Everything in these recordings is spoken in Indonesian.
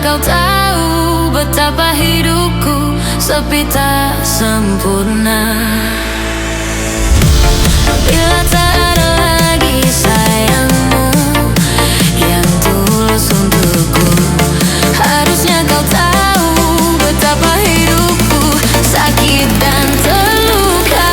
kau tahu betapa hidupku sepi tak sempurna. Bila tak ada lagi sayangmu yang tulus untukku, harusnya kau tahu betapa hidupku sakit dan terluka.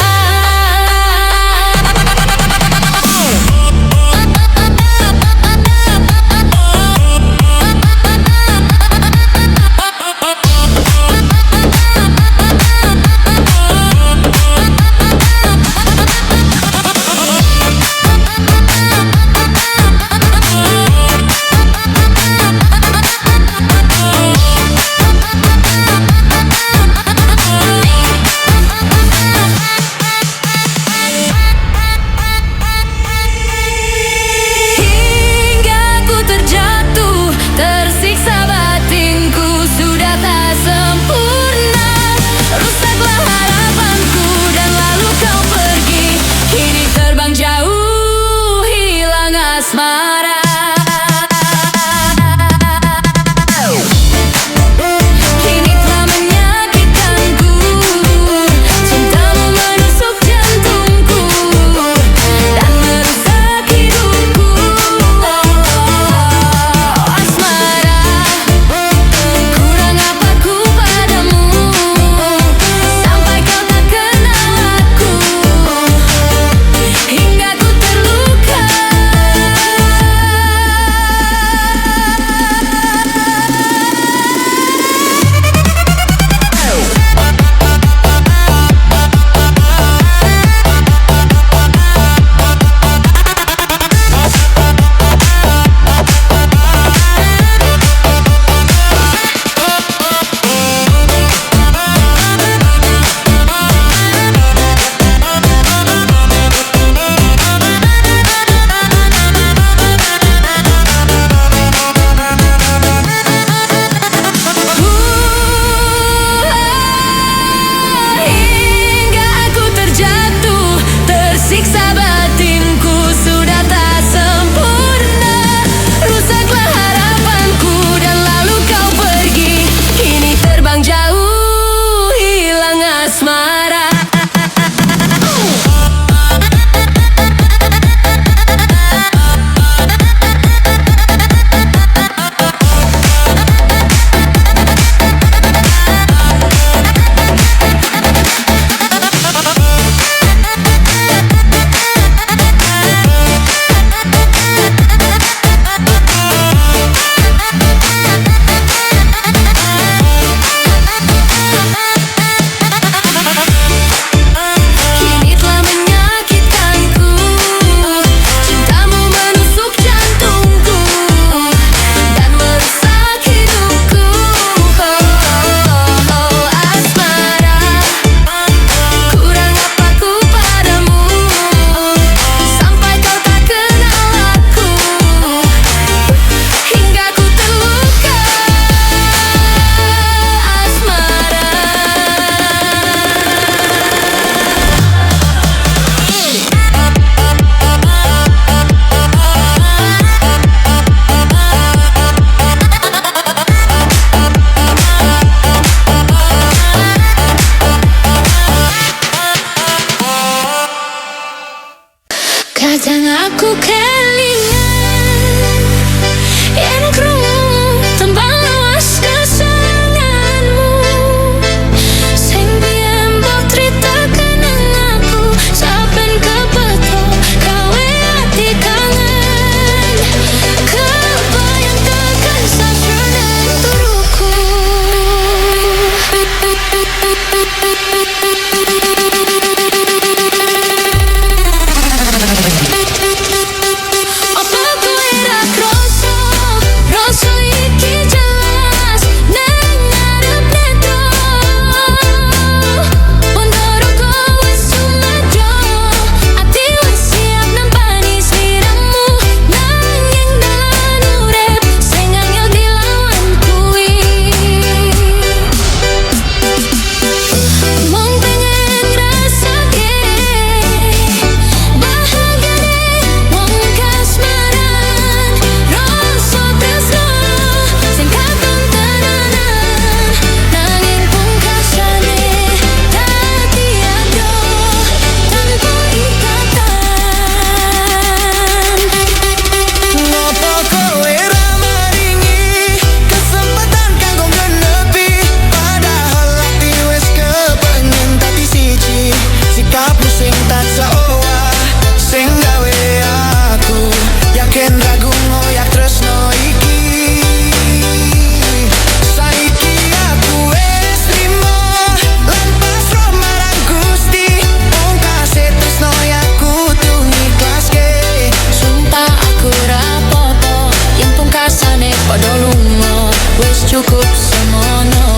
Pada lunga wis cukup semono.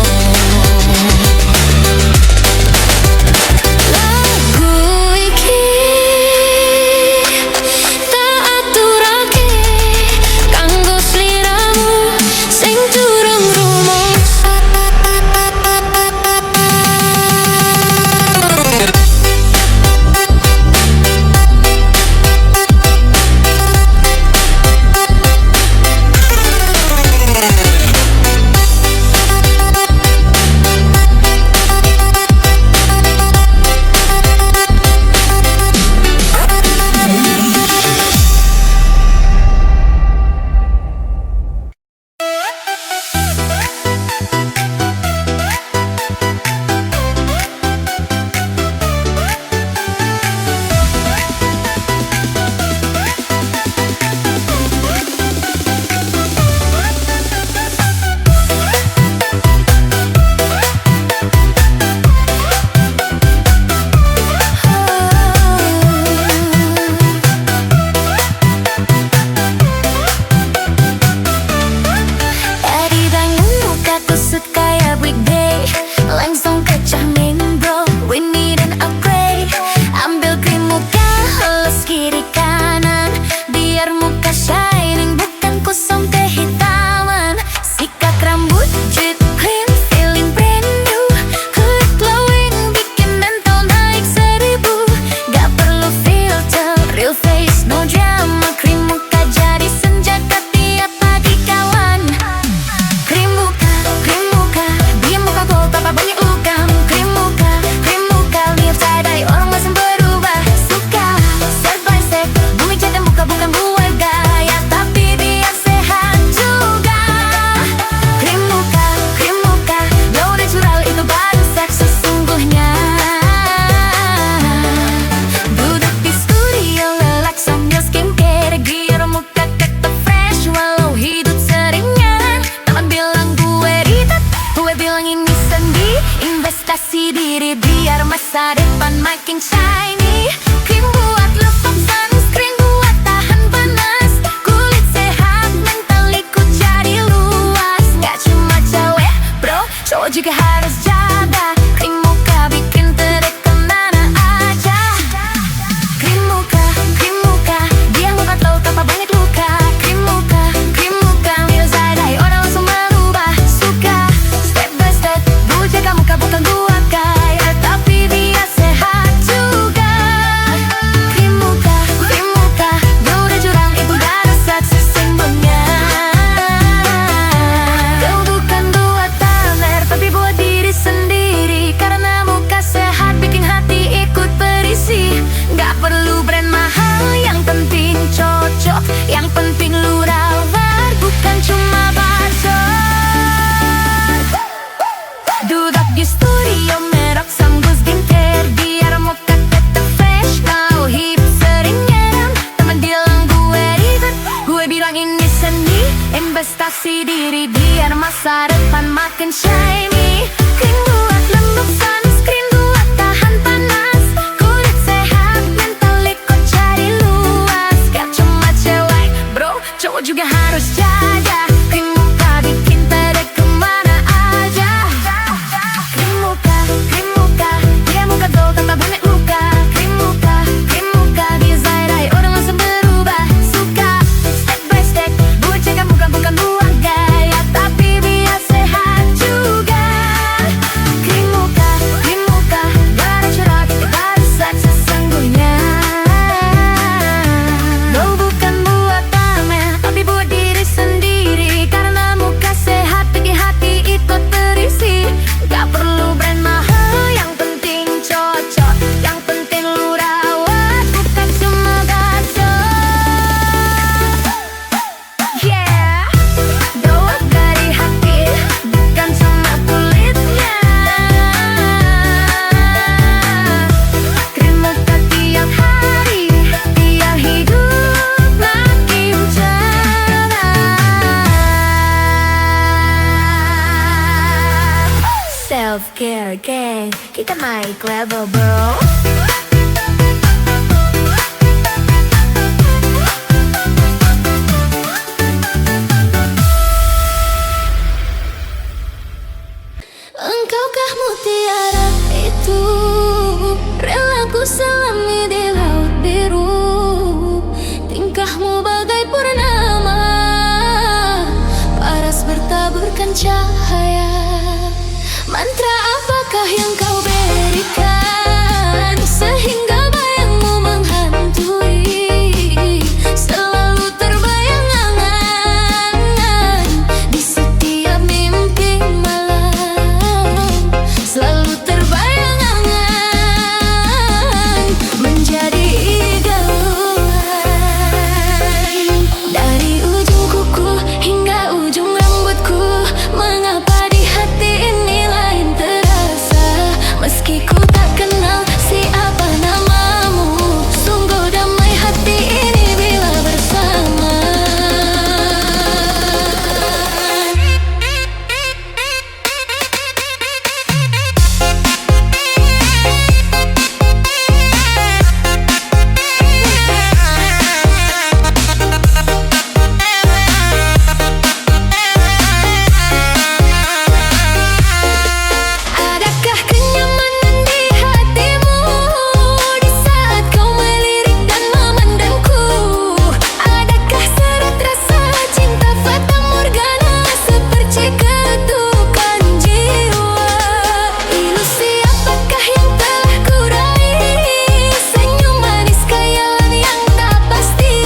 Lagu iki tak aturake kanggo sliramu sing durung rumus. Masa depan makin shiny. Krim buat lepas sunscreen, buat tahan panas. Kulit sehat, mental ikut jadi luas. Gak cuma cewek bro, cowok juga harus jaga. Krim muka bikin terlihat kemana aja. Krim muka, biar muka lo tanpa banyak luka. Krim muka, biar sadai orang langsung berubah. Suka step by step, gue jaga muka bukan gua kaya, tapi dia sehat juga. Krim muka, gue udah curang, itu gak ada saksi sembunyi. Kau bukan buat pamer, tapi buat diri sendiri. Karena muka sehat bikin hati ikut berisi. Gak perlu brand mahal, yang penting cocok. Yang penting lu rawat, bukan cuma bacot. Duduk di studio merok sambil skincare, biar muka tetap fresh. Kalau hip sering nyerang, temen bilang gue ribet. Gue bilang ini seni, investasi diri biar masa depan makin shiny. Krim buat lembab, sunscreen buat tahan panas. Kulit sehat, mental ikut jadi luas. Gak cuma cewek bro, cowok juga harus jaga. Krim muka bikin terlihat kemana aja. Krim muka, biar muka lo tanpa banyak luka. Krim muka, biar sadai orang langsung berubah. Suka step by step, gue jaga muka bukan buat gaya, tapi biar sehat juga. Krim muka, gak ada curhat, gak ada seks sesungguhnya. Lo bukan buat pamer, tapi buat diri sendiri. Karena muka sehat bikin hati ikut berisi. Gak perlu brand mahal, yang penting cocok. Yang penting lu rawat, bukan cuma bacot. Yeah, doa dari hati, bukan cuma kulitnya. Krim muka tiap hari, biar hidup makin cerah. Self-care gang, kita naik level bro. cahaya. Mantra apakah yang kau berikan sehingga bayangmu menghantui? Selalu terbayang angan di setiap mimpi malam. Selalu terbayang angan menjadi idaman. Dari ujung kuku hingga ujung rambutku, mengapa di hati ini lain terasa? Meski ku tak kenal siapa namamu, sungguh damai hati ini bila bersama. Adakah kenyamanan di hatimu di saat kau melirik dan memandangku? Adakah seret rasa cinta fata morgana seperti ketukan jiwa? Ilusi apakah yang telah kurai? Senyum manis khayalan yang tak pasti.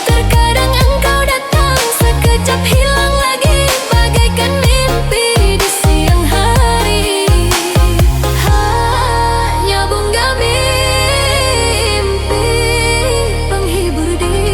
Terkadang engkau datang sekejap hilang lagi bagaikan mimpi di siang hari. Hanya bunga mimpi penghibur diri.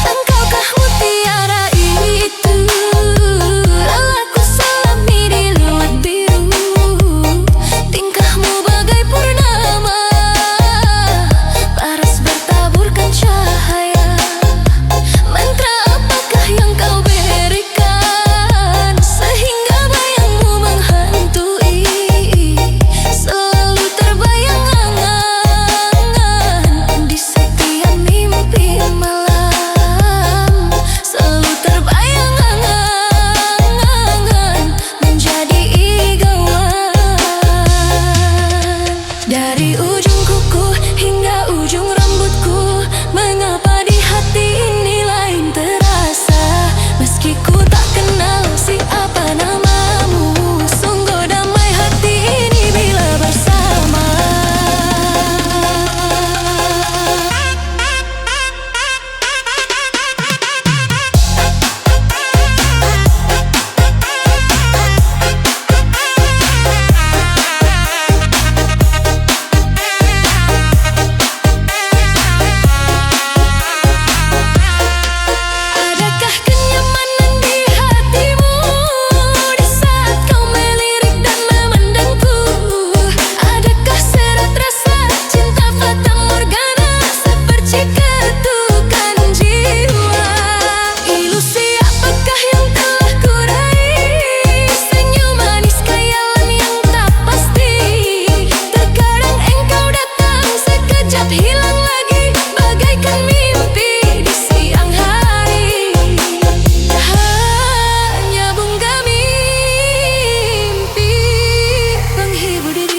Engkaukah mutiara itu, lelaku selami di laut biru. Tingkahmu bagai purnama, paras bertaburkan cahaya. Mantra apakah yang kau berikan sehingga bayangmu menghantui? Selalu terbayang angan di setiap mimpi malam. Selalu terbayang angan menjadi idaman. Dari ujung kuku hingga ujung rambutku, mengapa di hati ini lain terasa? Meski ku tak kenal siapa namamu, sungguh damai hati ini bila bersama. Adakah kenyamanan di hatimu di saat kau melirik dan memandangku? Adakah seret rasa cinta fata morgana seperti ketukan jiwa? Ilusi apakah yang telah kurai? Senyum manis khayalan yang tak pasti. Terkadang engkau datang sekejap hilang lagi bagaikan mimpi di siang hari. Hanya bunga mimpi penghibur diri.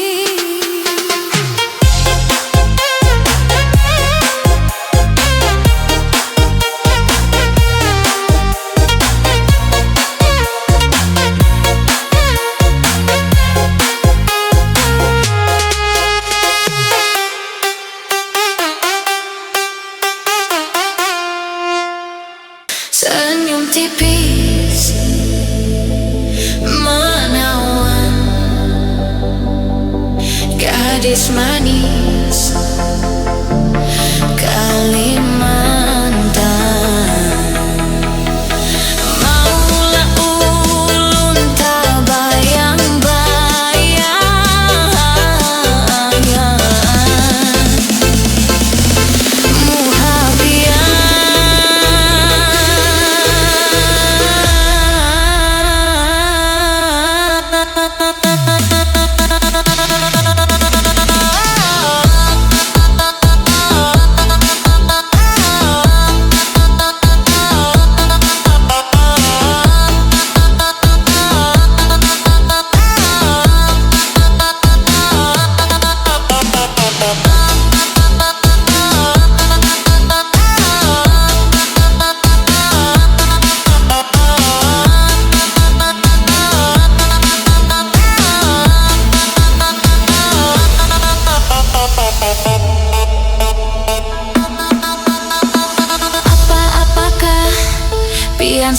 Senyum tipis menawan, gadis manis Kalimantan. Maulah ulun tak bayang-bayang.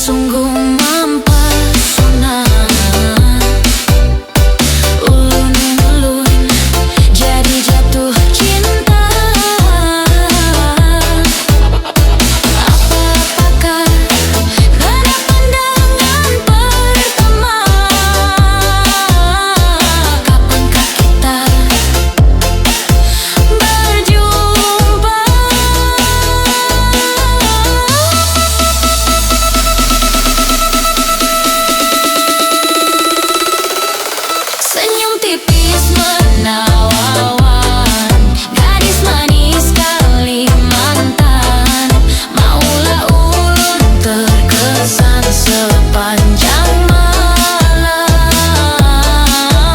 sungguh mempesona. Ulun-ulun jadi jatuh cinta. Apakah karena pandangan pertama? Kapankah kita berjumpa? Senyum tipis menawan, gadis manis Kalimantan. Maulah ulun terkesan sepanjang malam.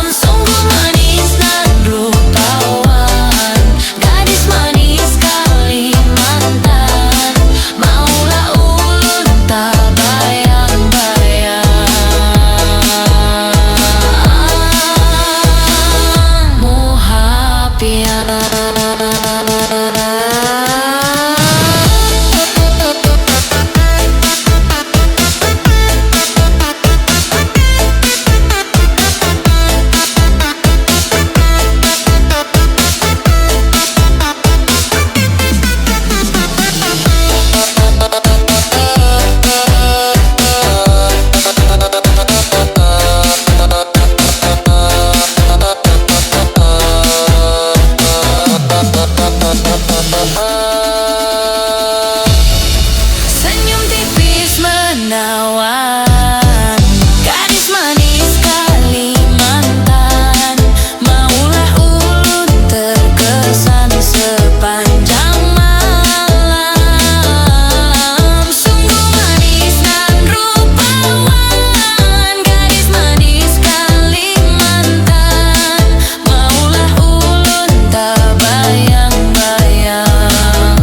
Sungguh manis dan rupawan, gadis manis Kalimantan. Maulah ulun tak bayang-bayang. Senyum tipis menawan, gadis manis Kalimantan. Maulah ulun terkesan sepanjang malam. Sungguh manis dan rupawan, gadis manis Kalimantan. Maulah ulun tak bayang-bayang.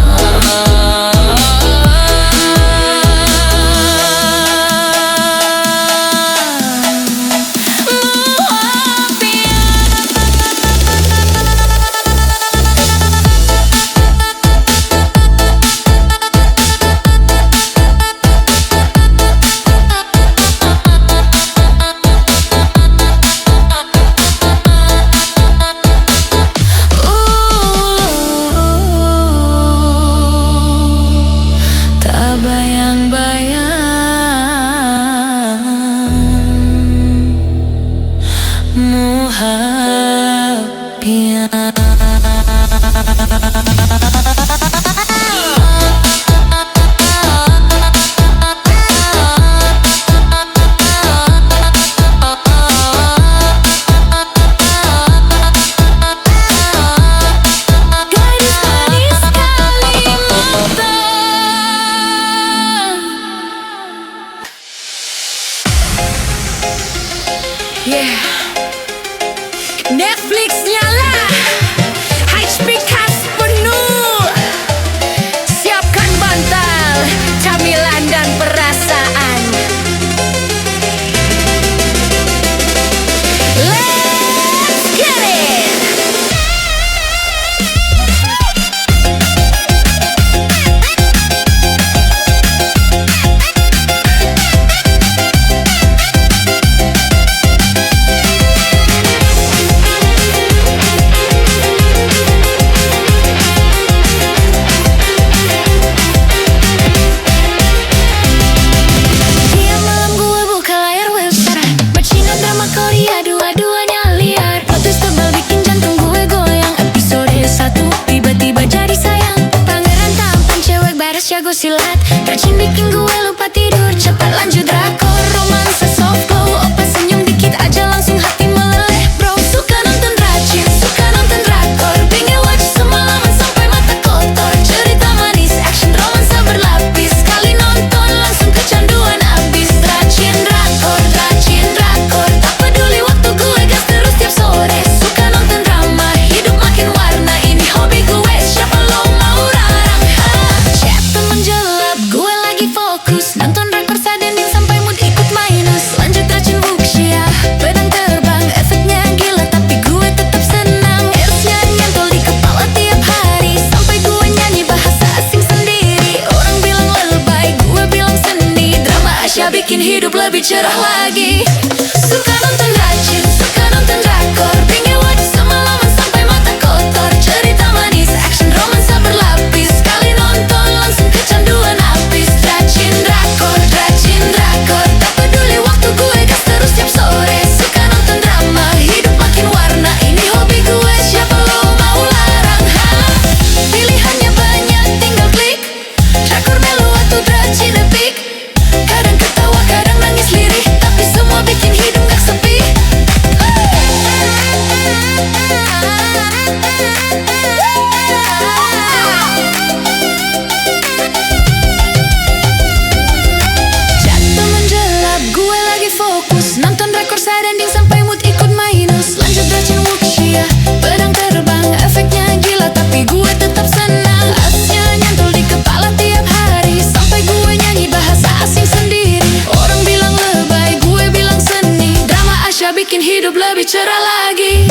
bikin hidup lebih cerah lagi. Suka nonton rajin, suka nonton drakor, pengen watch semalaman sampai mata kotor. Cerita manis, action romansa berlapis, sekali nonton langsung kecanduan habis. Rajin drakor, tak peduli waktu gue gas terus tiap sore. Suka nonton drama, hidup makin warna, ini hobi gue, siapa lo mau larang, ha? Pilihannya banyak, tinggal klik. Drakor melo atau rajin epic. Kadang ketawa, kadang nangis lirih, tapi semua bikin hidup gak sepi. Jatuh menjelap, gue lagi fokus nonton drakor sadending sampai mood ikut minus. Lanjut rajin wuxia, pedang terbang, efeknya gila tapi gue tetap senang. Asnya nyantol di kepala tiap hari, sampai gue nyanyi bahasa asing sendiri. Orang bilang lebay, gue bilang seni. Drama Asya bikin hidup lebih cerah lagi.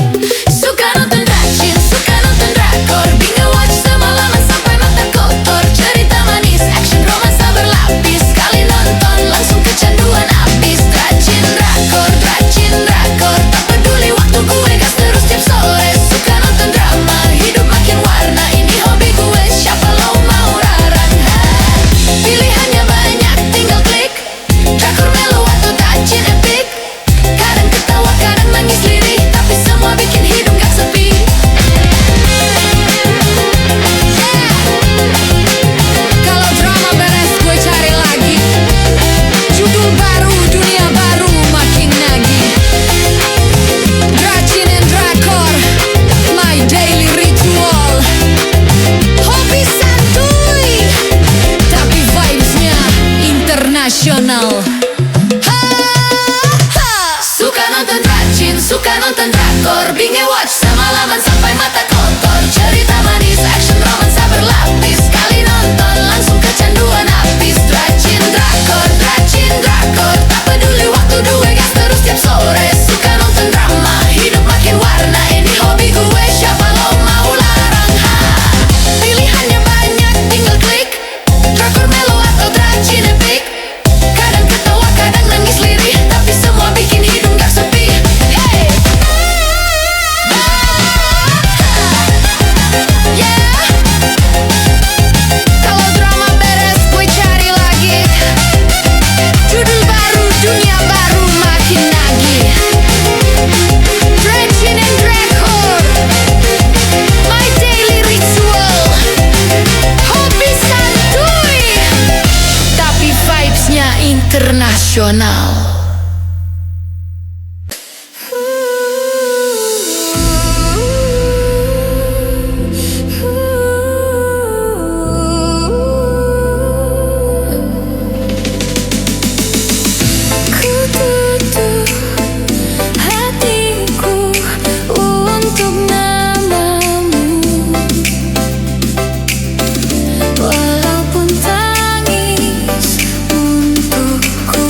Suka nonton rajin, suka nonton drakor, binge watch semalaman sampai mata kotor. Cerita manis, action romansa berlapis, sekali nonton langsung kecanduan habis. Rajin drakor, tak peduli waktu gue gas terus tiap sore. Suka nonton drama, hidup makin warna, ini hobi gue, siapa lo mau larang, ha? Pilihannya banyak, tinggal klik. Drakor melo atau rajin epic. Kadang ketawa, kadang nangis lirih, tapi semua bikin hidup gak sepi. Kalau drama beres gue cari lagi. Judul baru, dunia baru, makin nagih. Rajin and drakor, my daily ritual. Hobi santuy, tapi vibes-nya internasional. Suka nonton rajin, suka nonton drakor, binge watch semalaman sampai mata kotor. Cerita manis, action romansa berlapis, sekali nonton langsung kecanduan habis. Rajin drakor, tak peduli waktu gue gas terus tiap sore. Suka nonton drama, hidup makin warna, ini hobi gue, siapa lo mau larang, ha? Pilihannya banyak, tinggal klik. Drakor melo atau rajin epic. Kadang ketawa, kadang nangis lirih, tapi semua bikin hidup gak sepi. Hey! Yeah! Kalau drama beres gue cari lagi. Judul baru, dunia baru, makin nagih. Rajin and drakor, my daily ritual. Hobi santuy, tapi vibes-nya internasional. Ku tutup hatiku untuk namamu, walaupun tangis untukku.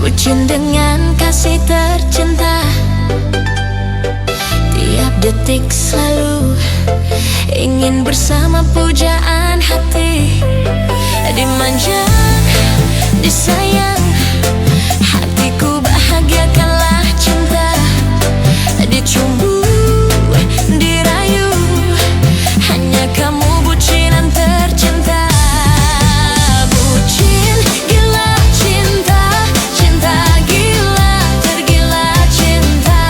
Bucin dengan kasih tercinta, tiap detik selalu ingin bersama pujaan hati. Dimanja, disayang, hatiku bahagiakanlah cinta. Dicumbu, dirayu, hanya kamu bucinan tercinta. Bucin, gila cinta, cinta gila, tergila cinta.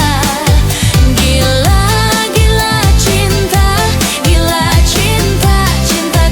Gila, gila cinta, gila cinta, cinta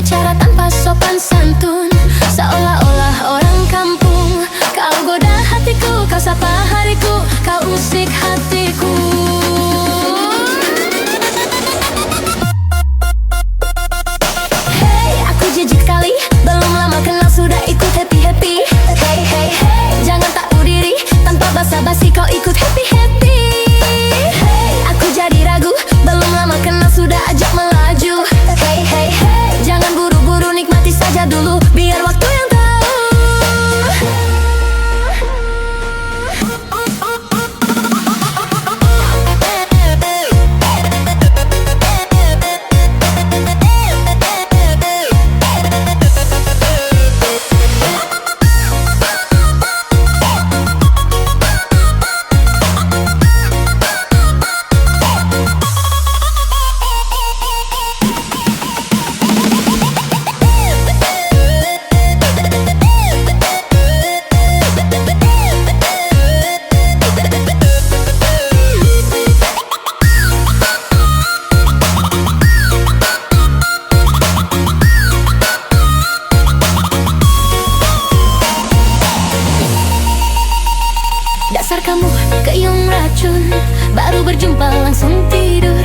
bicara tanpa sopan santun, seolah-olah orang kampung. Kau goda hatiku, kau sapa hariku, kau usik hatiku. Hey, aku jijik sekali, belum lama kenal sudah ikut happy-happy. Hey, hey, hey, jangan tahu diri, tanpa basa-basi kau ikut happy-happy. Hey, aku jadi ragu, belum lama kenal sudah ajak melaju. Hey, hey, hey, jangan buru-buru, nikmati saja dulu, biar waktu yang tahu. Dasar kamu keyung racun, baru berjumpa langsung tidur,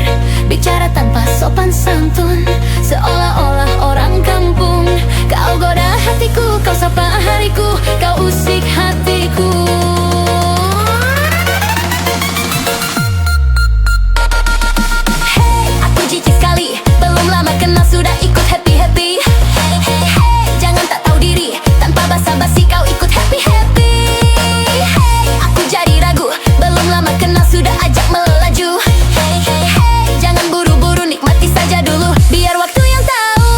bicara tanpa sopan santun, seolah-olah orang kampung. Kau goda hatiku, kau sapa hariku, kau usik hatiku. Hey, aku jijik sekali, belum lama kenal sudah ikut happy-happy. Hey, hey, hey, jangan tak tahu diri, tanpa basa-basi kau ikut happy-happy. Kenal sudah ajak melaju. Hey, hey, hey, jangan buru-buru, nikmati saja dulu, biar waktu yang tahu.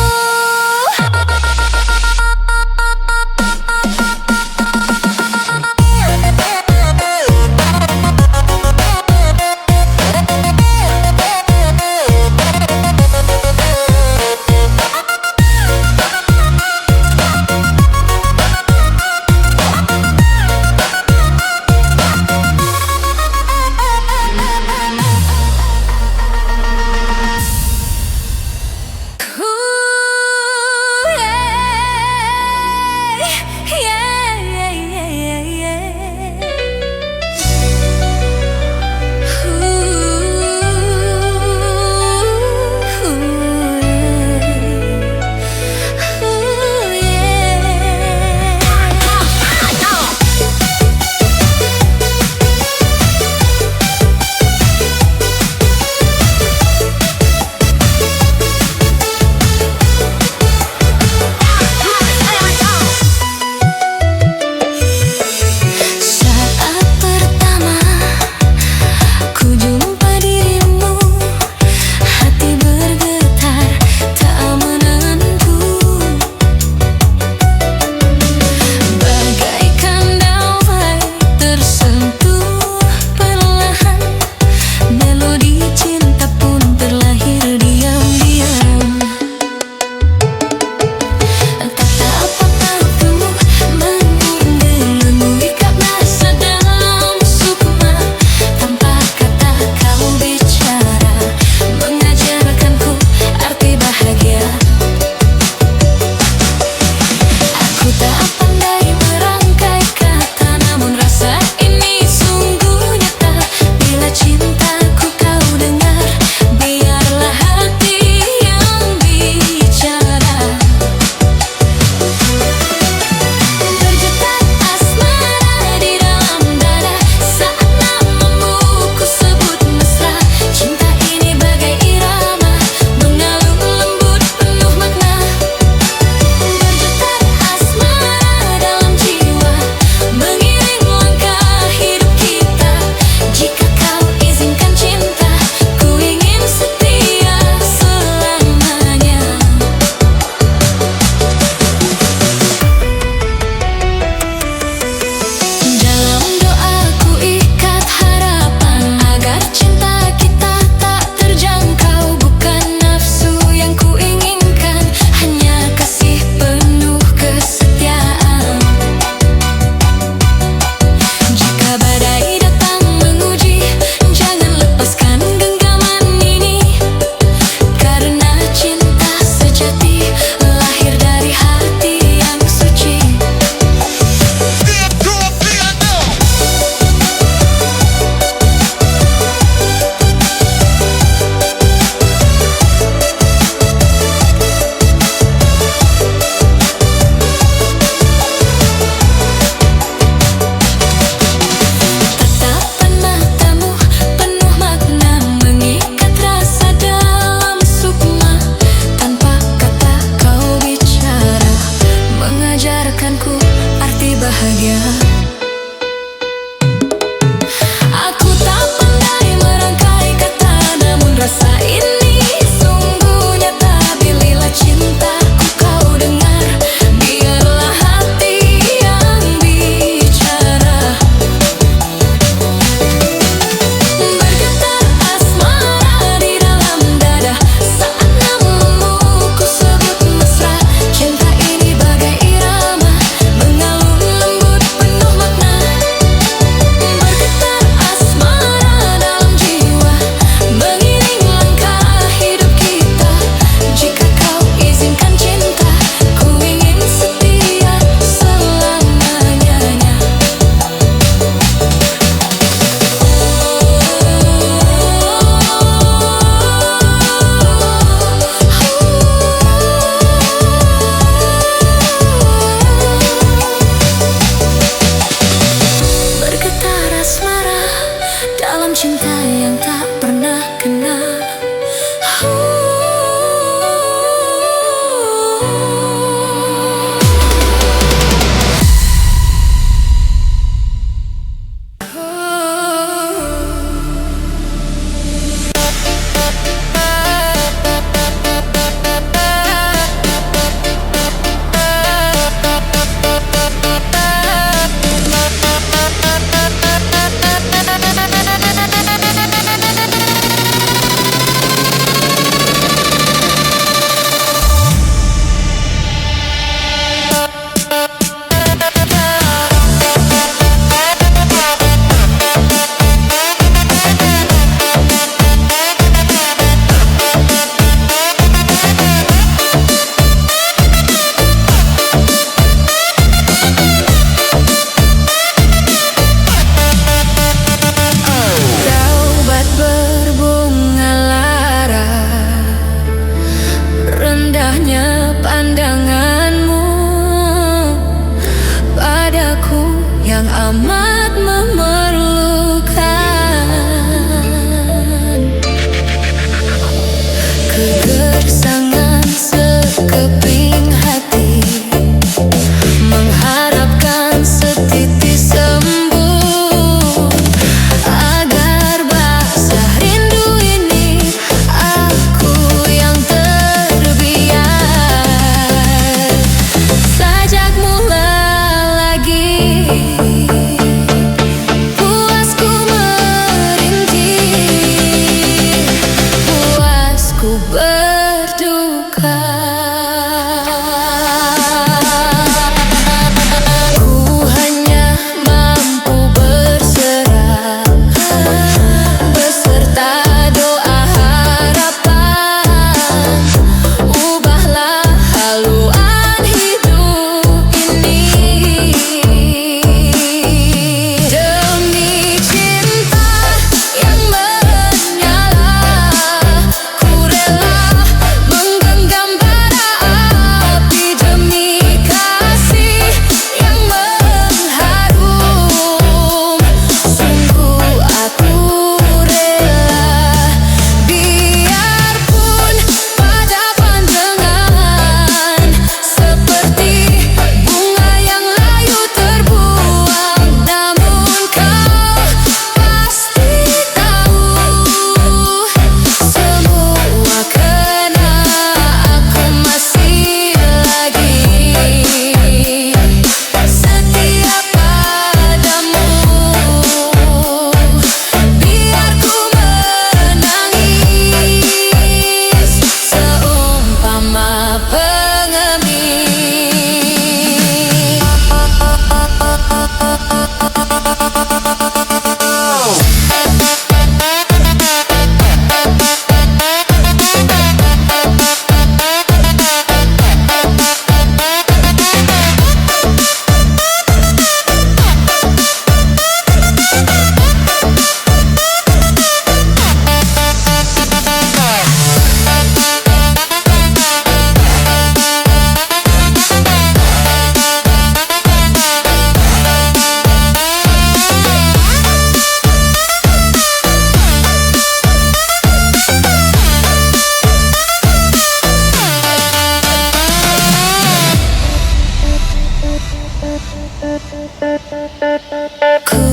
Ku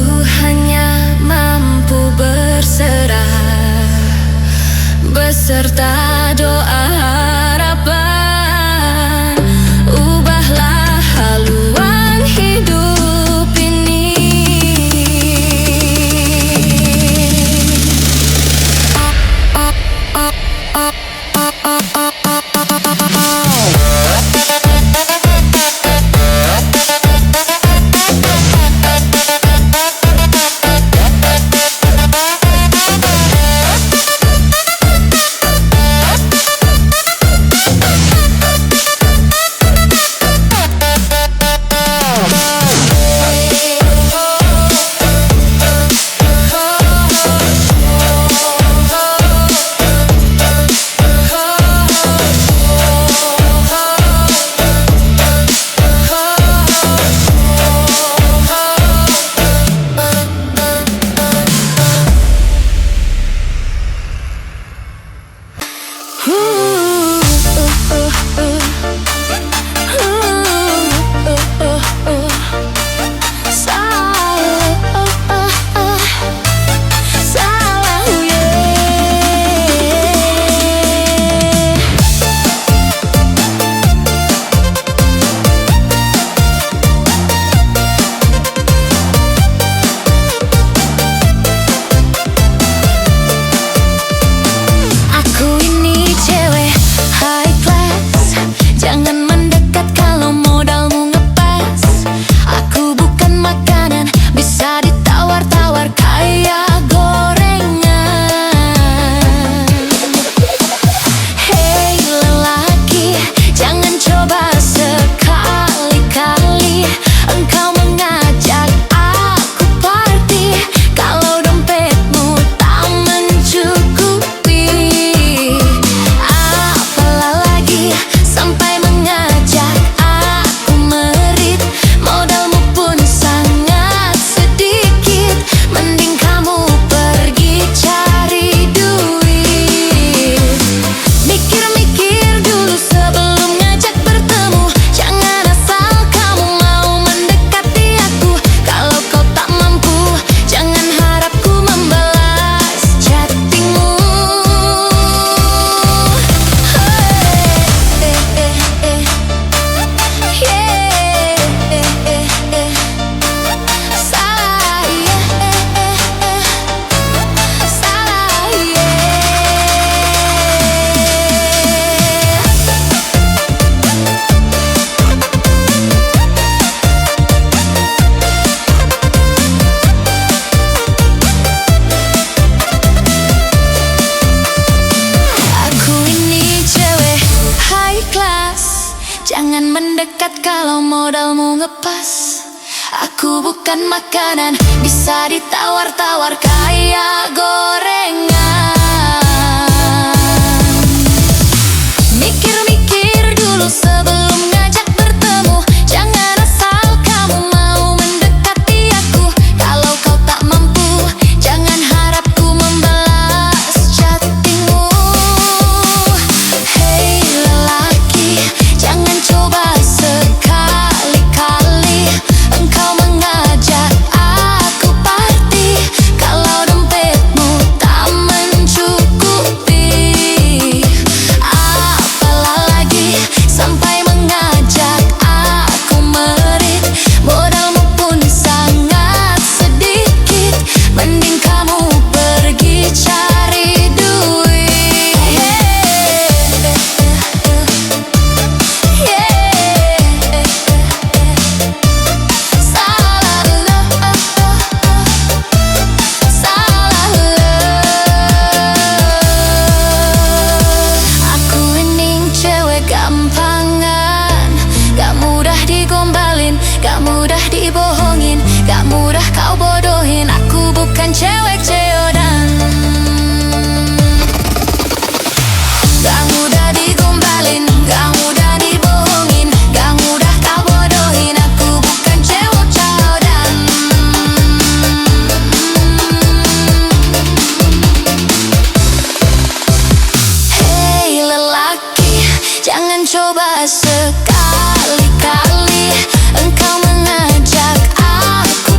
hanya mampu berserah beserta doa harapan. Ubahlah haluan hidup ini. Jangan mendekat kalau modalmu ngepas. Aku bukan makanan bisa ditawar-tawar kayak gorengan. Mikir-mikir dulu sebelum ngajak bertemu. Jangan asal kamu mau mendekati aku. Kalau kau tak mampu, jangan harap ku membalas chattingmu. Hei lelaki, jangan coba sekali-kali engkau mengajak aku party kalau dompetmu tak mencukupi. Apalah lagi sampai mengajak aku merit, modalmu pun sangat sedikit. Mending kamu pergi cari duit. Salah lo, salah lo. Aku ini cewek gampangan, gak mudah digombalin, gak mudah dibohongin, gak mudah kau bodohin. Aku bukan cewek ceodan. Gak mudah digombalin, gak mudah dibohongin, gak mudah kau bodohin. Aku bukan cewek ceodan. Hei lelaki, jangan coba sekali-kali engkau mengajak aku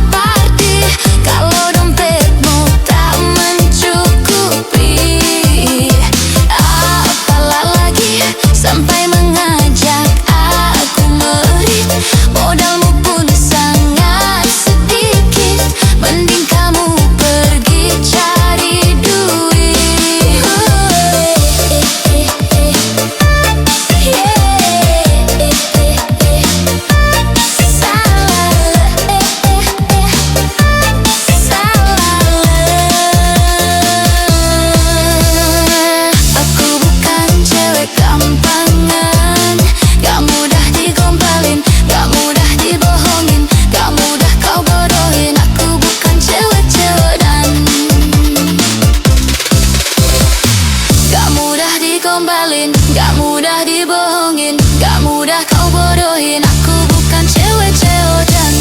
bodohin aku, bukan cewek ceodan.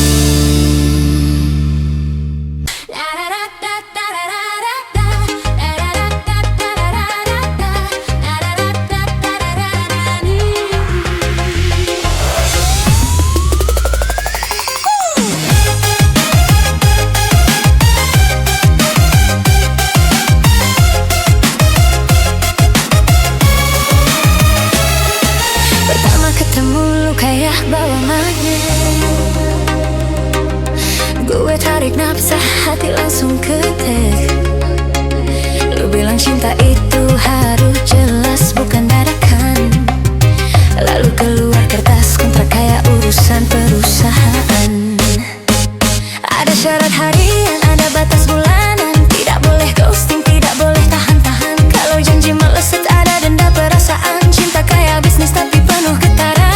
Pertama ketemu lu kayak bawa magnet, gue tarik nafas, hati langsung ketek. Lu bilang cinta itu harus jelas, bukan dadakan. Lalu keluar kertas kontrak kayak urusan perusahaan. Ada syarat harian, ada batas bulanan. Tidak boleh ghosting, tidak boleh tahan-tahan. Kalau janji meleset ada denda perasaan. Cinta kayak bisnis tapi penuh getaran.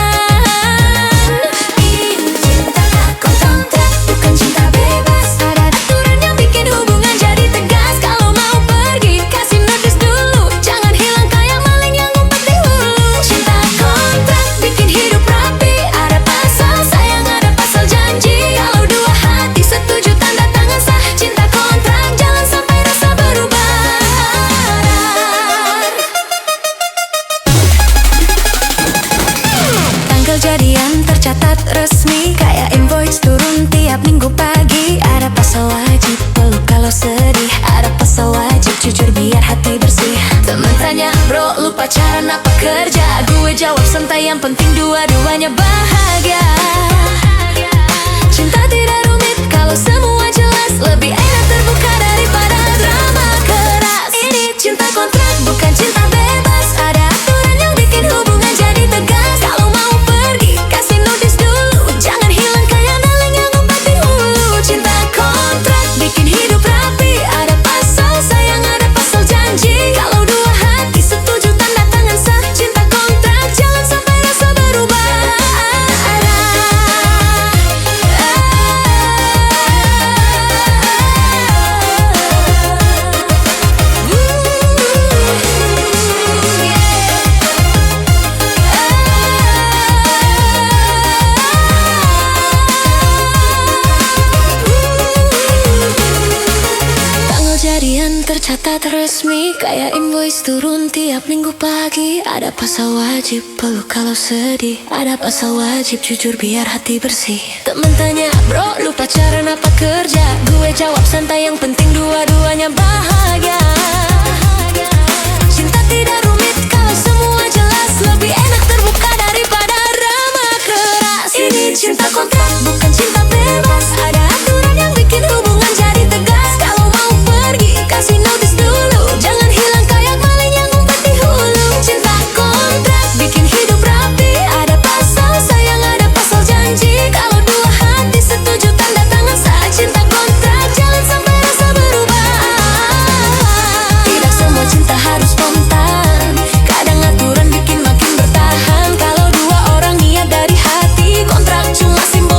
Ini cinta kontrak, bukan cinta bebas. Ada aturan yang bikin hubungan jadi tegas. Kalau mau pergi kasih notis dulu, jangan hilang kayak maling yang ngumpet di hulu. Cinta kontrak bikin hidup rapi, ada pasal sayang, ada pasal janji. Kalau dua hati setuju tanda tangan sah. Cinta kontrak jangan sampai rasa berubah. Tanggal jadian tercatat resmi, kayak invoice turun tiap minggu pagi. Ada pasal wajib peluk kalau sedih, ada pasal wajib jujur biar hati bersih. Temen tanya, bro lu pacaran apa kerja? Gue jawab santai, yang penting dua-duanya bahagia. Cinta tidak rumit kalau semua jelas, lebih enak terbuka daripada drama keras. Ini cinta kontrak, bukan cinta bebas. Ada aturan yang bikin hubungan jadi tegas. Kalau mau pergi kasih notis dulu, jangan hilang kayak maling yang ngumpet di hulu. Cinta kontrak bikin hidup rapi, ada pasal sayang, ada pasal janji. Kalau dua hati setuju tanda tangan sah. Cinta kontrak jangan sampai rasa berubah. Tanggal jadian tercatat resmi, kayak invoice turun tiap minggu pagi. Ada pasal wajib peluk kalau sedih, ada pasal wajib jujur biar hati bersih. Temen tanya, bro lu pacaran apa kerja? Gue jawab santai, yang penting dua-duanya bahagia. Cinta tidak rumit kalau semua jelas, lebih enak terbuka daripada drama keras. Ini cinta kontrak, bukan cinta bebas. Ada aturan yang bikin hubungan jadi tegas. Kalau mau pergi kasih notis dulu, jangan hilang kayak maling yang ngumpet di hulu. Cinta kontrak bikin hidup rapi, ada pasal sayang, ada pasal janji. Kalau dua hati setuju tanda tangan sah. Cinta kontrak jangan sampai rasa berubah. Tidak semua cinta harus spontan, kadang aturan bikin makin bertahan. Kalau dua orang niat dari hati, kontrak cuma simbol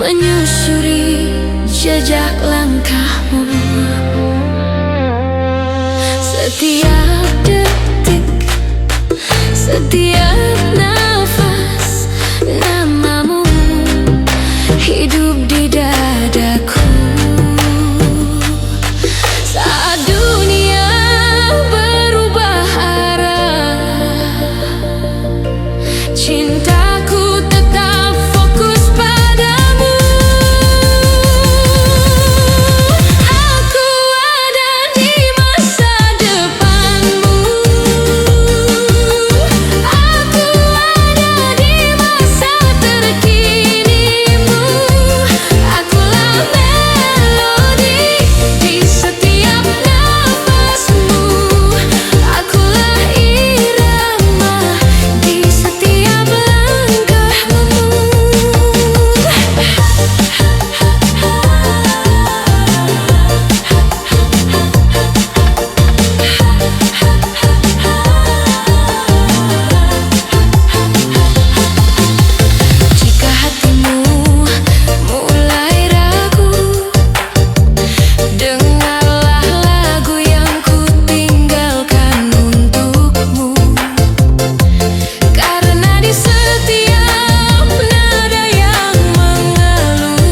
menyusuri jejak langkahmu. Setiap detik, setiap nafas, namamu hidup di dadaku. Saat dunia berubah arah, cintaku tetap fokus padamu. Aku ada di masa depanmu. Aku ada di masa terkinimu. Akulah melodi di setiap nafasmu. Akulah irama di setiap langkahmu. Jika hatimu mulai ragu, dengarlah lagu yang ku tinggalkan untukmu. Karena di setiap nada yang mengalun,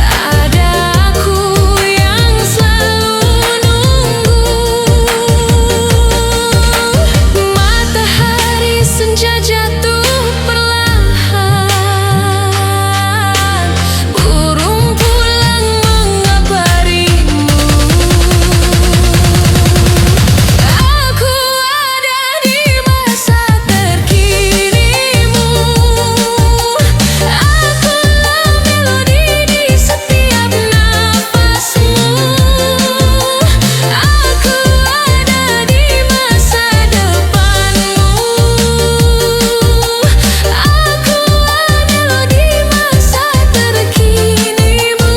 ada aku yang selalu nunggu. Matahari senja jatuh perlahan, burung pulang mengabarimu. Aku ada di masa terkinimu. Akulah melodi di setiap nafasmu. Aku ada di masa depanmu. Akulah melodi masa terkinimu.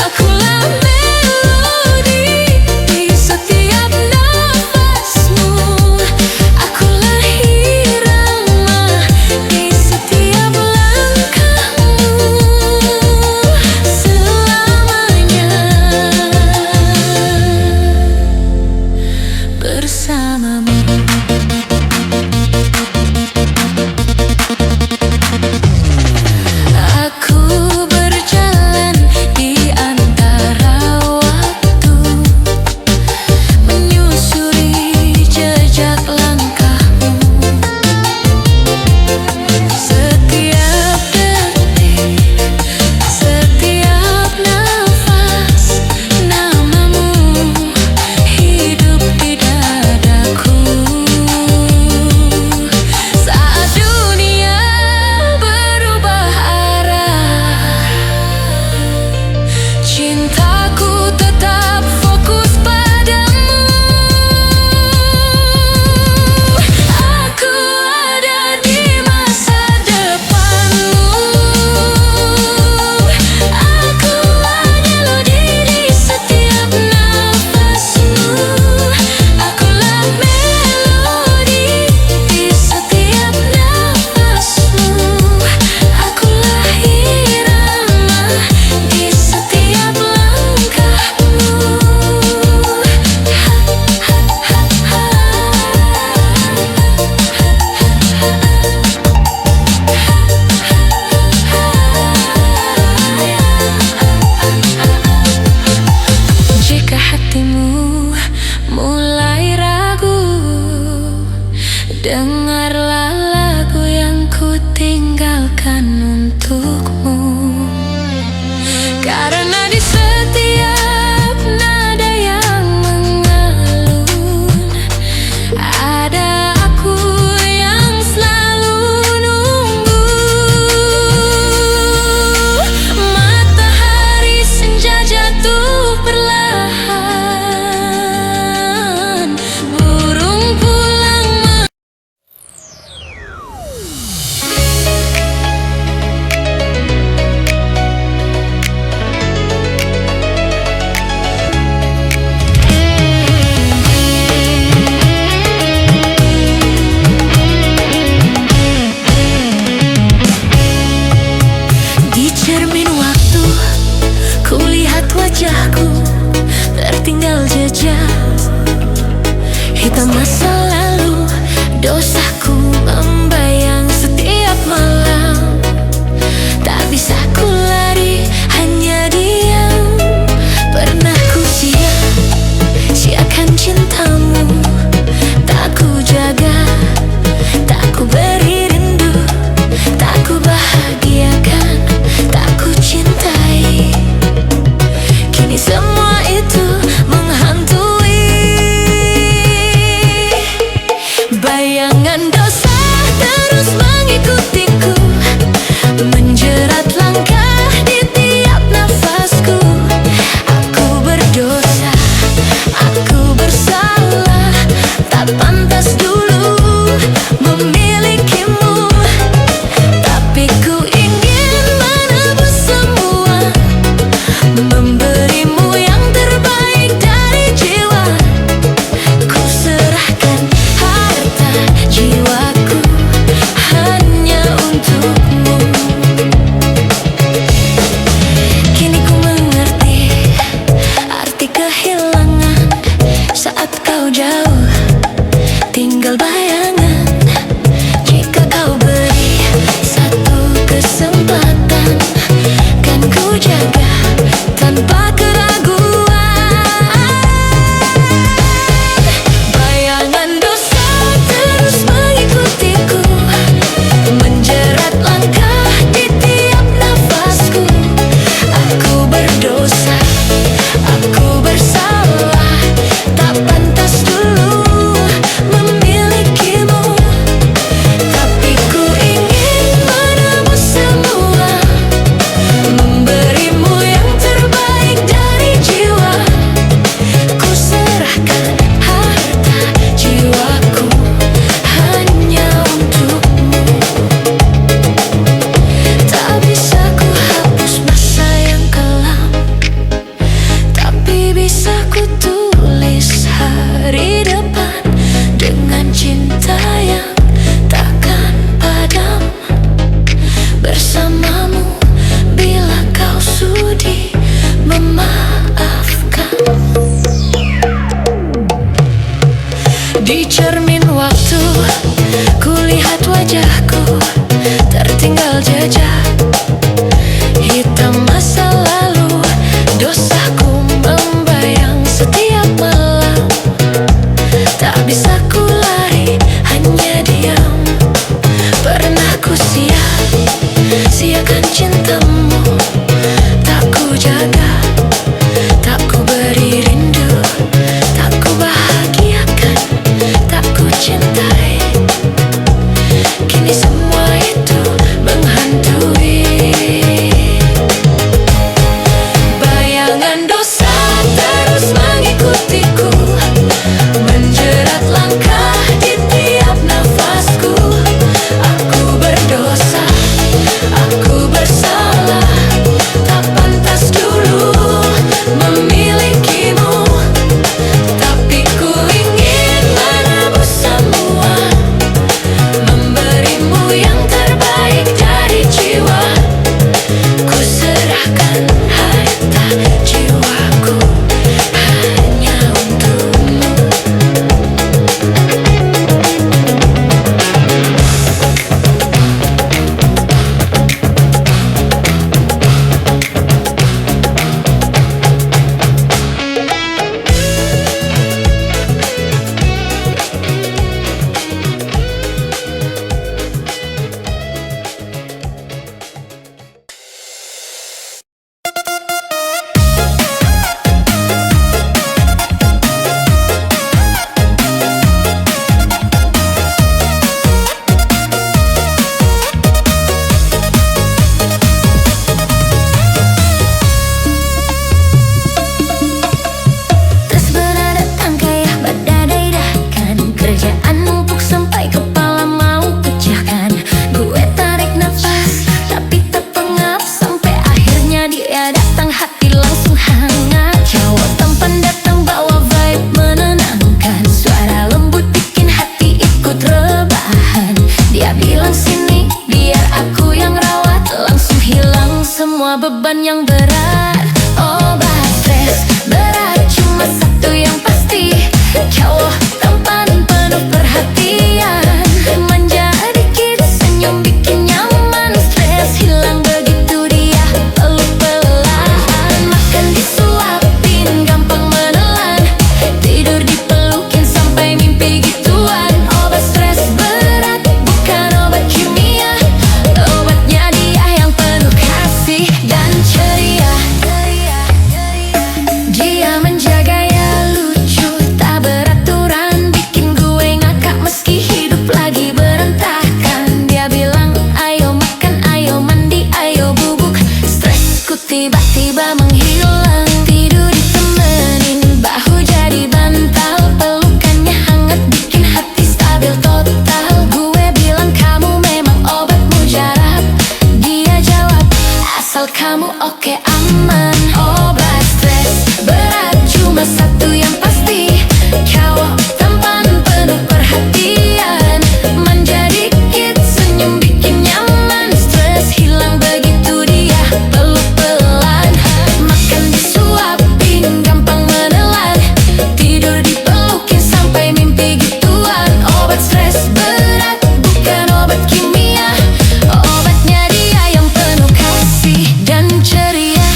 Akulah melodi di setiap nafasmu. Akulah irama di setiap langkahmu. Selamanya bersamamu. Aku berjalan di antara waktu, menyusuri jejak langkahmu. Setiap detik, setiap nafas, namamu hidup di dadaku. Saat dunia berubah arah, cintaku tetap fokus padamu. Aku ada di masa depanmu. Akulah melodi di setiap nafasmu. Akulah melodi di setiap nafasmu. Akulah irama di setiap langkahmu. Jika hatimu mulai ragu, dengarlah lagu yang ku tinggalkan untukmu. Karena di setiap nada yang mengalun, ada aku yang selalu nunggu. Matahari senja jatuh perlahan, burung pulang. yang rawat, langsung hilang semua beban yang berat. Obat stres berat cuma satu yang pasti, cowok tampan penuh perhatian, manja dikit senyum bikin nyaman, stres hilang begitu dia peluk pelan. Makan disuapin gampang menelan, tidur dipelukin sampai mimpi gituan. Obat stres berat bukan obat kimia, obatnya dia yang penuh kasih dan ceria. Dia menjaga ya lucu, tak beraturan, bikin gue ngakak meski hidup lagi berantakan. Dia bilang ayo makan, ayo mandi, ayo bubuk, stresku tiba-tiba menghilang. Tidur ditemenin, bahu jadi bantal, pelukannya hangat bikin hati stabil total. Gue bilang kamu memang obat mujarab, dia jawab asal kamu oke aman. Obat stres berat cuma satu yang pasti, cowok tampan penuh perhatian, manja dikit senyum bikin nyaman, stres hilang begitu dia peluk pelan. Makan disuapin gampang menelan, tidur dipelukin sampai mimpi gituan. Obat stres berat bukan obat kimia, obatnya dia yang penuh kasih dan ceria.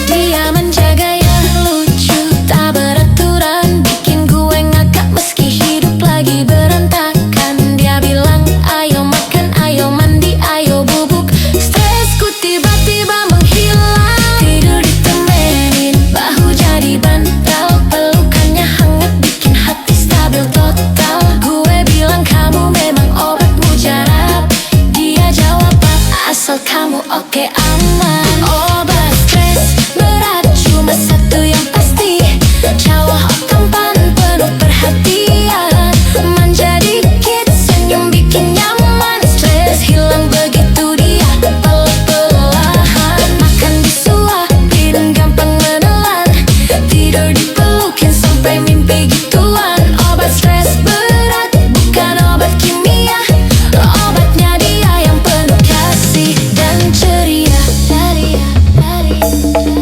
Dia menjaga ya lucu, tak beraturan, bikin gue ngakak meski hidup lagi berantakan. Dia bilang ayo makan, ayo mandi, ayo bubuk, stresku tiba-tiba menghilang. Tidur ditemenin, bahu jadi bantal, pelukannya hangat bikin hati stabil total. Gue bilang kamu memang obat mujarab, dia jawab asal kamu oke aman. Obat stres berat cuma satu yang pasti, cowok tampan penuh perhatian, manja dikit senyum bikin nyaman, stres hilang begitu dia peluk pelan. Makan disuapin gampang menelan, tidur dipelukin sampai mimpi gituan. Obat stres berat bukan obat kimia, obatnya dia yang penuh kasih dan ceria.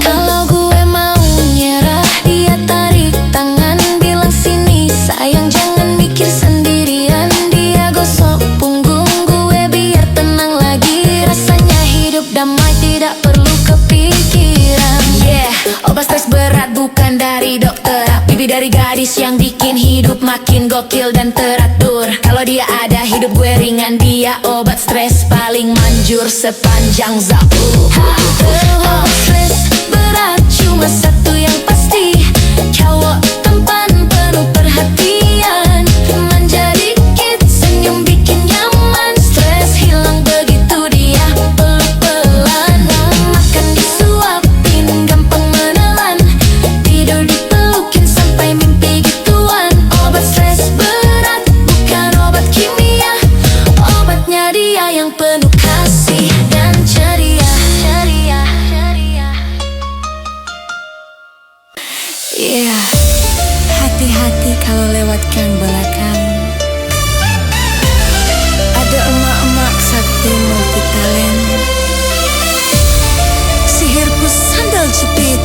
Kalau gue mau nyerah, dia tarik tangan, bilang sini sayang jangan mikir sendirian. Dia gosok punggung gue biar tenang lagi, rasanya hidup damai tidak perlu kepikiran. Yeah, obat stres berat bukan dari dokter, bibi dari gadis yang bikin hidup makin gokil dan teratur. Kalau dia ada hidup gue ringan, dia obat stres paling manjur sepanjang zapu. Obat stres berat cuma satu yang pasti, cowok tampan penuh perhatian, manja dikit senyum bikin nyaman, stres hilang begitu dia peluk pelan. Makan disuapin gampang menelan, tidur dipelukin sampai mimpi gituan. Obat stres berat bukan obat kimia, obatnya dia yang penuh kasih dan ceria. Yeah, hati-hati kalau lewat gang belakang, ada emak-emak sakti multitalent, sihirku sandal jepit,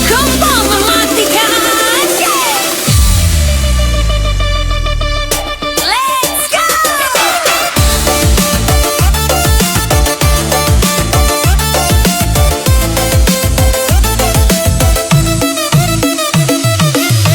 gampang mematikan. Let's go!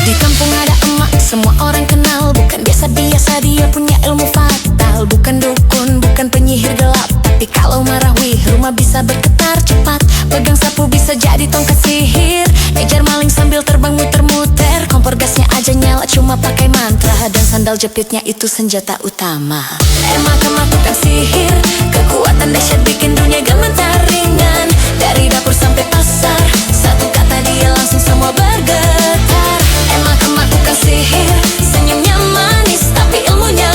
Di kampung ada emak, semua orang kenal, bukan biasa-biasa, dia punya ilmu fatal. Bukan dukun, bukan penyihir gelap, tapi kalau marah wih, rumah bisa bergetar cepat. Pegang sapu bisa jadi tongkat sihir, ngejar maling sambil terbang muter-muter. Kompor gasnya aja nyala cuma pakai mantra, dan sandal jepitnya itu senjata utama. Emak melakukan sihir, kekuatan dahsyat bikin dunia gemetar ringan. Dari dapur sampai pasar, satu kata dia langsung semua bergetar. Emak melakukan sihir, senyumnya manis tapi ilmunya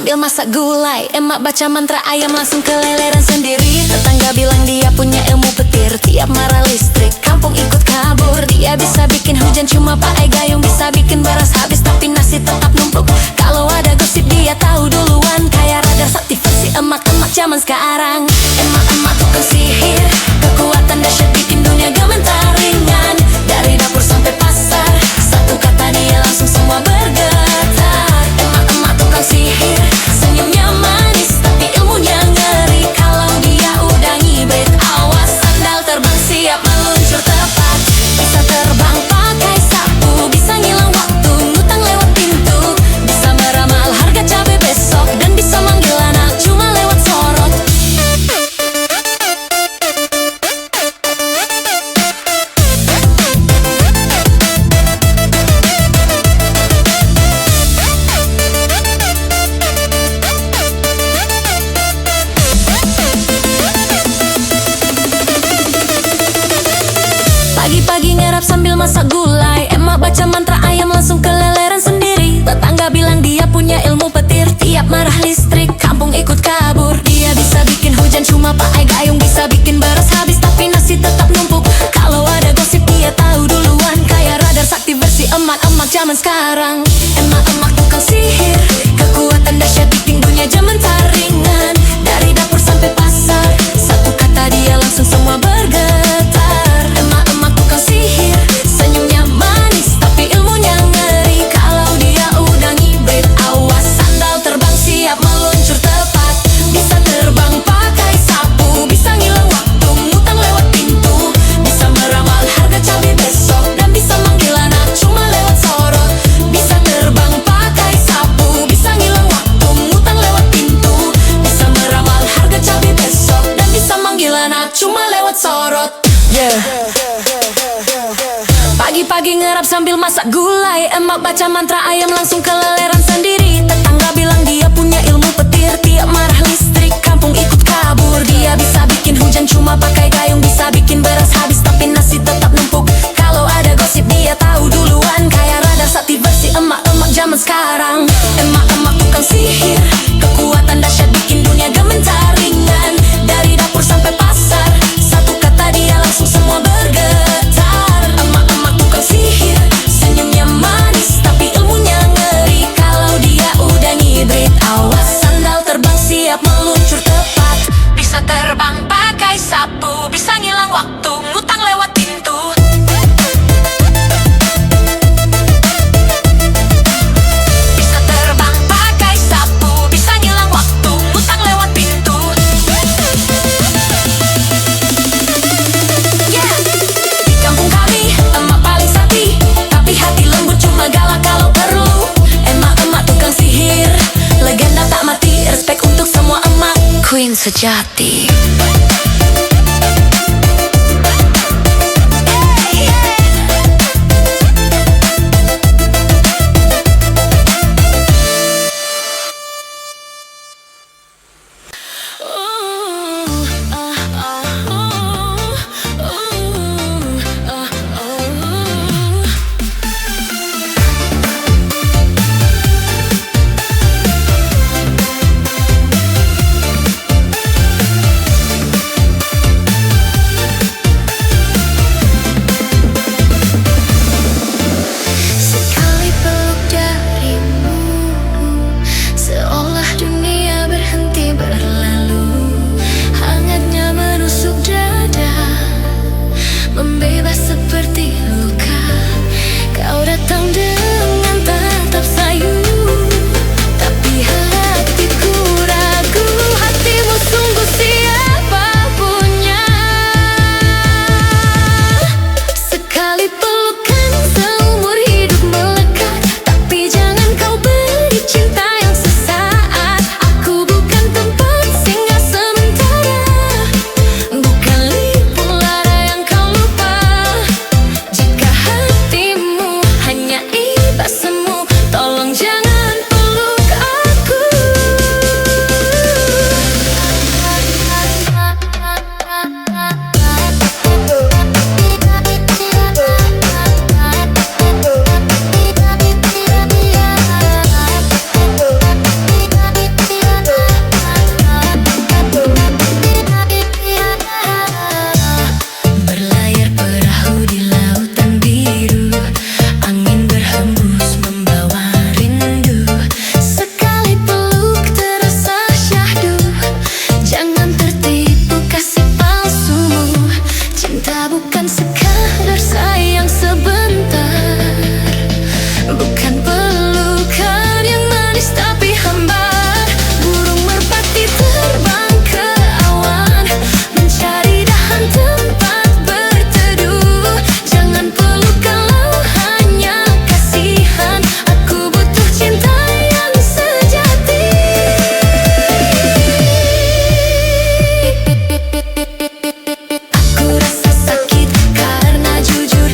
sambil masak gulai. Emak baca mantra ayam langsung keleleran sendiri. Tetangga bilang dia punya ilmu petir, tiap marah listrik kampung ikut kabur. Dia bisa bikin hujan cuma pakai gayung, bisa bikin beras habis tapi nasi tetap numpuk. Kalau ada gosip dia tahu duluan, kayak radar sakti versi emak-emak zaman sekarang. Emak-emak tukang sihir, kekuatan dahsyat bikin dunia gemetar ringan. Dari dapur sampai pasar, satu kata dia langsung semua bergetar. Emak-emak tukang sihir, senyumnya manis tapi ilmunya ngeri. Kalau dia udah ngibrit, awas sandal terbang siap meluncur tepat. Bisa terbang pakai sapu, bisa ngilang waktu, ngutang lewat pintu. Bisa meramal harga cabai besok, dan bisa manggil anak cuma lewat sorot. Pagi-pagi ngerap sambil masak gulai. Emak baca mantra ayam langsung keleleran sendiri. Tetangga bilang dia punya ilmu petir, tiap marah listrik kampung ikut kabur. Dia bisa bikin hujan cuma pakai gayung, bisa bikin beras habis tapi nasi tetap numpuk. Kalau ada gosip dia tahu duluan, kayak radar sakti versi emak-emak zaman sekarang. Emak-emak tukang sihir, kekuatan dahsyat bikin dunia gemetar ringan. Dari dapur sampai pasar, satu kata dia langsung semua bergetar. Emak-emak tukang sihir, senyumnya manis tapi ilmunya ngeri. Kalau dia udah ngibrit, awas sandal terbang siap meluncur tepat. Bisa terbang pakai sapu, bisa ngilang waktu, ngutang lewat pintu. Bisa meramal harga cabai besok, dan bisa manggil anak cuma lewat sorot. Bisa terbang pakai sapu, bisa ngilang waktu, ngutang lewat pintu. Bisa meramal harga cabai besok, dan bisa manggil anak cuma lewat sorot. Pagi-pagi ngerap sambil masak gulai. Emak baca mantra ayam langsung keleleran sendiri. Tetangga bilang dia punya ilmu petir, tiap marah listrik kampung ikut kabur. Dia bisa bikin hujan cuma pakai gayung, bisa bikin beras habis tapi nasi tetap numpuk. Kalau ada gosip dia tahu duluan, kayak radar sakti versi emak-emak zaman sekarang. Emak-emak tukang sihir, kekuatan dahsyat bikin dunia gemetar ringan. Dari dapur sampai pasar, satu kata dia langsung semua bergetar. Emak-emak tukang sihir, senyumnya manis tapi ilmunya ngeri. Kalau dia udah ngibrit, awas sandal terbang siap meluncur tepat. Bisa terbang pakai sapu, bisa ngilang waktu, ngutang lewat pintu. Bisa terbang pakai sapu, bisa ngilang waktu, ngutang lewat pintu. Di kampung kami, emak paling sakti, tapi hati lembut cuma galak kalau perlu. Emak-emak tukang sihir, legenda tak mati. Respect untuk semua emak, queen sejati. bersayang sebentar. Bukan pelukan yang manis tapi hambar. Burung merpati terbang ke awan, mencari dahan tempat berteduh. Jangan peluk kalau hanya kasihan, aku butuh cinta yang sejati. Aku rasa sakit karena jujur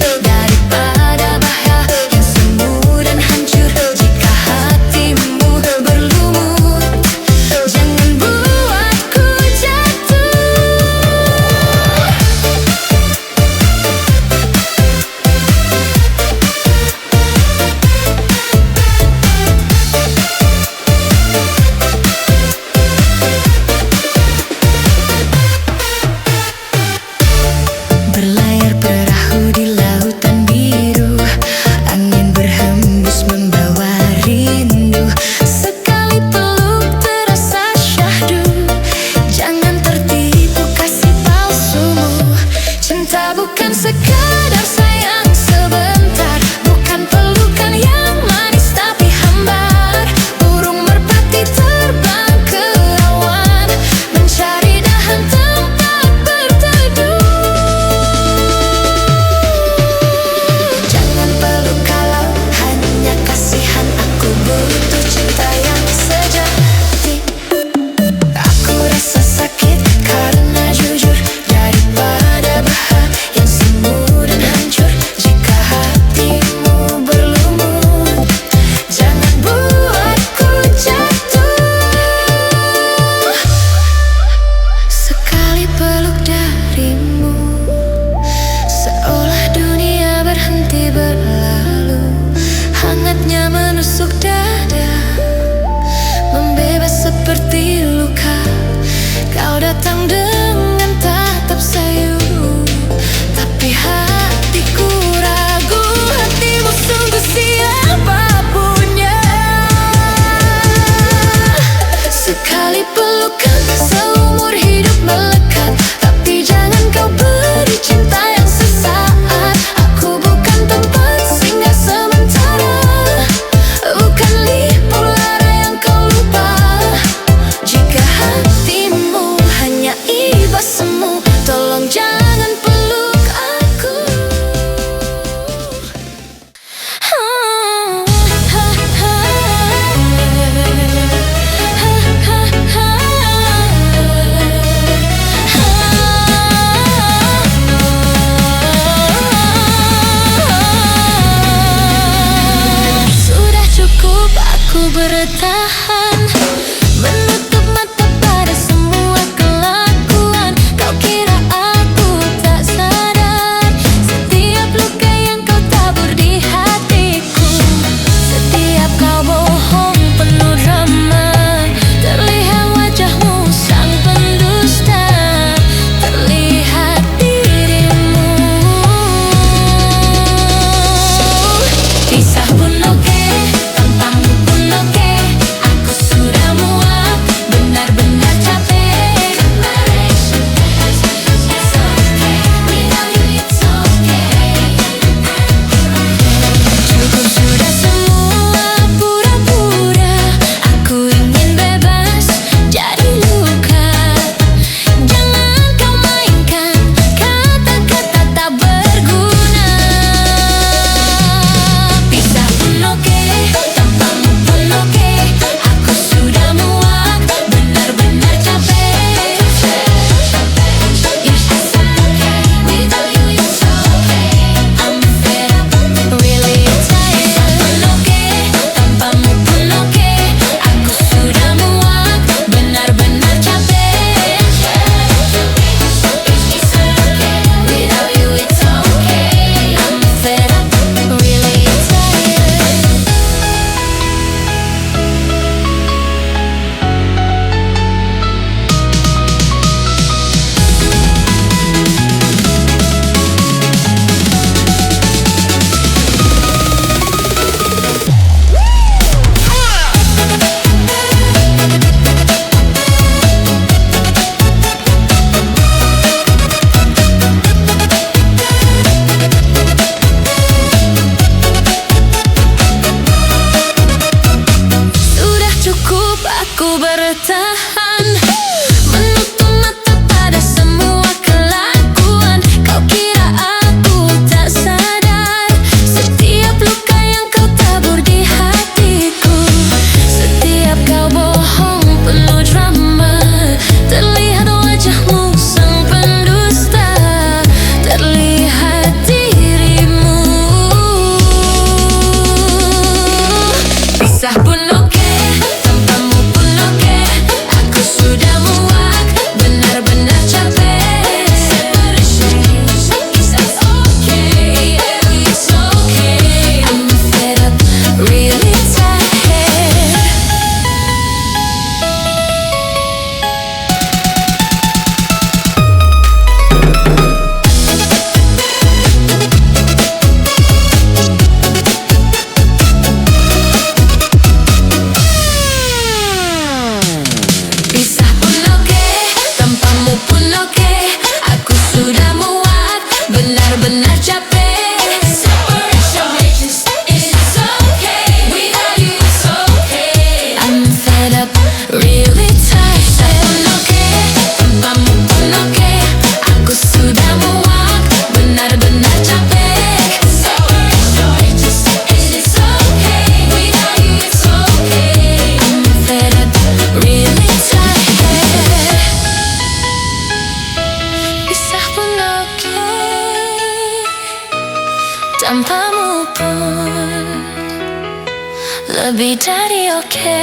tanpamu pun lebih dari oke.